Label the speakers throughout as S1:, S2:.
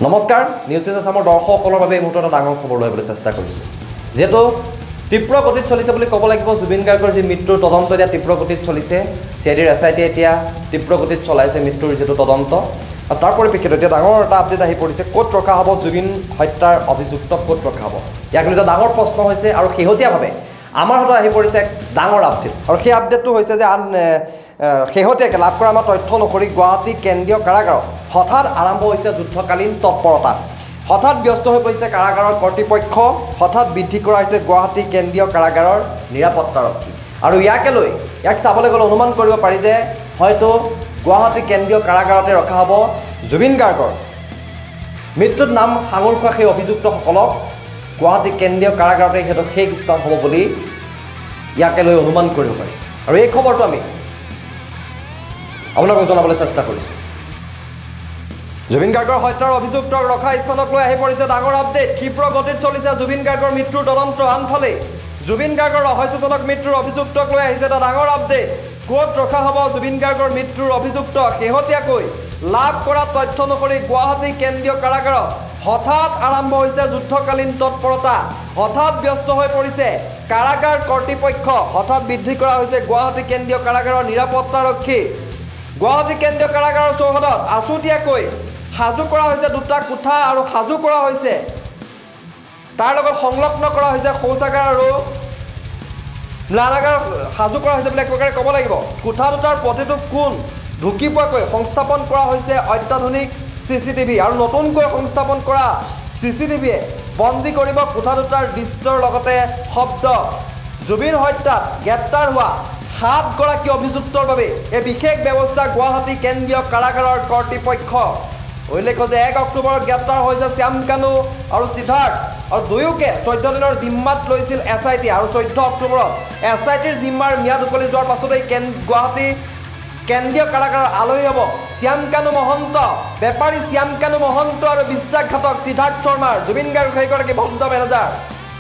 S1: নমস্কাৰ নিউজ আসামৰ দৰ্শকসকলৰ বাবে এই মুহূৰ্তত ডাঙৰ খবৰ লৈ চেষ্টা কৰিছোঁ যেহেতু তীব্ৰ গতিত চলিছে বুলি ক'ব লাগিব জুবিন গাৰ্গৰ যি মৃত্যুৰ তদন্ত এতিয়া তীব্ৰ গতিত চলিছে সিআইডিৰ এছআইটি এতিয়া তীব্ৰ গতিত চলাইছে মৃত্যুৰ যেটো তদন্ত আৰু তাৰ পৰিপ্ৰেক্ষিতত এতিয়া ডাঙৰ এটা আপডেট আহি পৰিছে ক'ত ৰখা হ'ব জুবিন হত্যাৰ অভিযুক্তক ক'ত ৰখা হ'ব ইয়াক লৈ এটা ডাঙৰ প্ৰশ্ন হৈছে আৰু শেহতীয়াভাৱে আমাৰ হাতত আহি পৰিছে এক ডাঙৰ আপডেট আৰু সেই আপডেটটো হৈছে যে শেহতীয়াকৈ লাভ কৰা আমাৰ তথ্য অনুসৰি গুৱাহাটী কেন্দ্ৰীয় কাৰাগাৰত হঠাৎ আৰম্ভ হৈছে যুদ্ধকালীন তৎপৰতা হঠাৎ ব্যস্ত হৈ পৰিছে কাৰাগাৰৰ কৰ্তৃপক্ষ হঠাৎ বৃদ্ধি কৰা হৈছে গুৱাহাটী কেন্দ্ৰীয় কাৰাগাৰৰ নিৰাপত্তাৰক্ষী আৰু ইয়াক চাবলৈ গ'লে অনুমান কৰিব পাৰি যে হয়তো গুৱাহাটী কেন্দ্ৰীয় কাৰাগাৰতে ৰখা হ'ব জুবিন গাৰ্গৰ মৃত্যুত নাম সাঙুৰ খোৱা সেই অভিযুক্তসকলক গুৱাহাটী কেন্দ্ৰীয় কাৰাগাৰতে সিহঁতৰ শেষ স্থান হ'ব বুলি ইয়াকে লৈ অনুমান কৰিব পাৰি আৰু এই খবৰটো আমি আপোনালোকক জনাবলৈ চেষ্টা কৰিছোঁ জুবিন গাৰ্গৰ হত্যাৰ অভিযুক্তক ৰখা স্থানক লৈ আহি পৰিছে ডাঙৰ আপডেট ক্ষীপ্ৰ গতিত চলিছে জুবিন গাৰ্গৰ মৃত্যুৰ তদন্ত আনফালে জুবিন গাৰ্গৰ ৰহস্যজনক মৃত্যুৰ অভিযুক্তক লৈ আহিছে এটা ডাঙৰ আপডেট ক'ত ৰখা হ'ব জুবিন গাৰ্গৰ মৃত্যুৰ অভিযুক্ত শেহতীয়াকৈ লাভ কৰা তথ্য অনুসৰি গুৱাহাটী কেন্দ্ৰীয় কাৰাগাৰত হঠাৎ আৰম্ভ হৈছে যুদ্ধকালীন তৎপৰতা হঠাৎ ব্যস্ত হৈ পৰিছে কাৰাগাৰ কৰ্তৃপক্ষ হঠাৎ বৃদ্ধি কৰা হৈছে গুৱাহাটী কেন্দ্ৰীয় কাৰাগাৰৰ নিৰাপত্তাৰক্ষী গুৱাহাটী কেন্দ্ৰীয় কাৰাগাৰৰ চৌহদত আছুতীয়াকৈ সাজু কৰা হৈছে দুটা কোঠা আৰু সাজু কৰা হৈছে তাৰ লগত সংলগ্ন কৰা হৈছে শৌচাগাৰ আৰু ম্লানাগাৰ সাজু কৰা হৈছে বুলি এক প্ৰকাৰে ক'ব লাগিব কোঠা দুটাৰ প্ৰতিটো কোণ ঢুকি পোৱাকৈ সংস্থাপন কৰা হৈছে অত্যাধুনিক চিচিটিভি আৰু নতুনকৈ সংস্থাপন কৰা চিচিটিভিয়ে বন্দী কৰিব কোঠা দুটাৰ দৃশ্যৰ লগতে শব্দ জুবিন হত্যাত গ্ৰেপ্তাৰ হোৱা 7 গৰাকী অভিযুক্তৰ বাবে এই বিশেষ ব্যৱস্থা গুৱাহাটী কেন্দ্ৰীয় কাৰাগাৰৰ কৰ্তৃপক্ষ উল্লেখ্য যে 1 অক্টোবৰত গ্ৰেপ্তাৰ হৈছে শ্যাম কানু আৰু সিদ্ধাৰ্থ আৰু দুয়োকে 14 দিনৰ জিম্মাত লৈছিল এছআইটি আৰু 14 অক্টোবৰত এছআইটিৰ জিম্মাৰ ম্যাদ উকলি যোৱাৰ পাছতেই গুৱাহাটী কেন্দ্ৰীয় কাৰাগাৰৰ আলহী হ'ব শ্যাম কানু মহন্ত বেপাৰী শ্যাম কানু মহন্ত আৰু বিশ্বাসঘাতক সিদ্ধাৰ্থ শৰ্মাৰ জুবিন গাৰ্গ সেইগৰাকী ভণ্ড মেনেজাৰ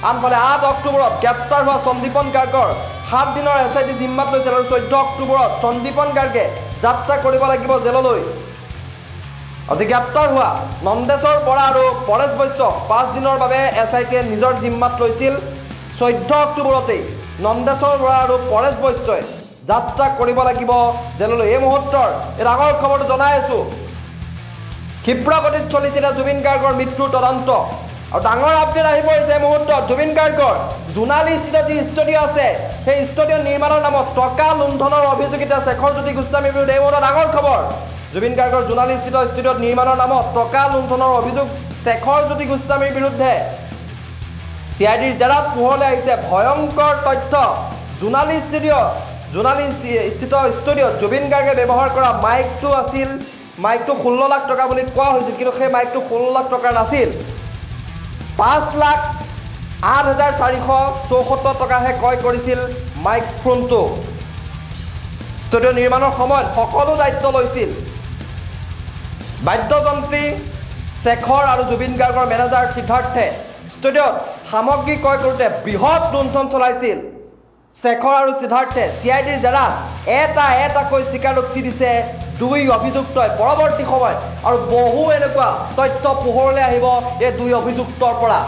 S1: আনফালে 8 অক্টোবৰত গ্ৰেপ্তাৰ হোৱা সন্দীপন গাৰ্গৰ 7 দিনৰ এছআইটি জিম্মাত লৈছিল আৰু 14 অক্টোবৰত সন্দীপন গাৰ্গে যাত্ৰা কৰিব লাগিব জেললৈ আজি গ্ৰেপ্তাৰ হোৱা নন্দেশ্বৰ বৰা আৰু পৰেশ বৈশ্য 5 দিনৰ বাবে এছআইটিয়ে নিজৰ জিম্মাত লৈছিল 14 অক্টোবৰতেই নন্দেশ্বৰ বৰা আৰু পৰেশ বৈশ্যই যাত্ৰা কৰিব লাগিব জেললৈ এই মুহূৰ্তৰ এই ডাঙৰ খবৰটো জনাই আছোঁ ক্ষীপ্ৰ গতিত চলিছিল জুবিন গাৰ্গৰ মৃত্যুৰ তদন্ত আৰু ডাঙৰ আপডেট আহি পৰিছে এই মুহূৰ্তত জুবিন গাৰ্গৰ জোনালীস্থিত যি ষ্টুডিঅ' আছে সেই ষ্টুডিঅ' নিৰ্মাণৰ নামত টকা লুণ্ঠনৰ অভিযোগিত শেখৰ জ্যোতি গোস্বামীৰ বিৰুদ্ধে এই মুহূৰ্তত ডাঙৰ খবৰ জুবিন গাৰ্গৰ জোনালীস্থিত ষ্টুডিঅ'ত নিৰ্মাণৰ নামত টকা লুণ্ঠনৰ অভিযোগ শেখৰ জ্যোতি গোস্বামীৰ বিৰুদ্ধে সিআইডিৰ জেৰাত পোহৰলৈ আহিছে ভয়ংকৰ তথ্য জোনালীস্থিত ষ্টুডিঅ'ত জুবিন গাৰ্গে ব্যৱহাৰ কৰা মাইকটো আছিল মাইকটো 16 লাখ টকা বুলি কোৱা হৈছিল কিন্তু সেই মাইকটো 16 লাখ টকাৰ নাছিল 5,08,474 টকাহে ক্ৰয় কৰিছিল মাইক্ৰফোনটো ষ্টুডিঅ' নিৰ্মাণৰ সময়ত সকলো দায়িত্ব লৈছিল বাদ্যযন্ত্ৰী শেখৰ আৰু জুবিন গাৰ্গৰ মেনেজাৰ সিদ্ধাৰ্থে ষ্টুডিঅ'ত সামগ্ৰী ক্ৰয় কৰোঁতে বৃহৎ লুণ্ঠন চলাইছিল শেখৰ আৰু সিদ্ধাৰ্থে সিআইডিৰ জেৰাত এটাকৈ স্বীকাৰোক্তি দিছে দুই অভিযুক্তই পৰৱৰ্তী সময়ত আৰু বহু এনেকুৱা তথ্য পোহৰলৈ আহিব এই দুই অভিযুক্তৰ পৰা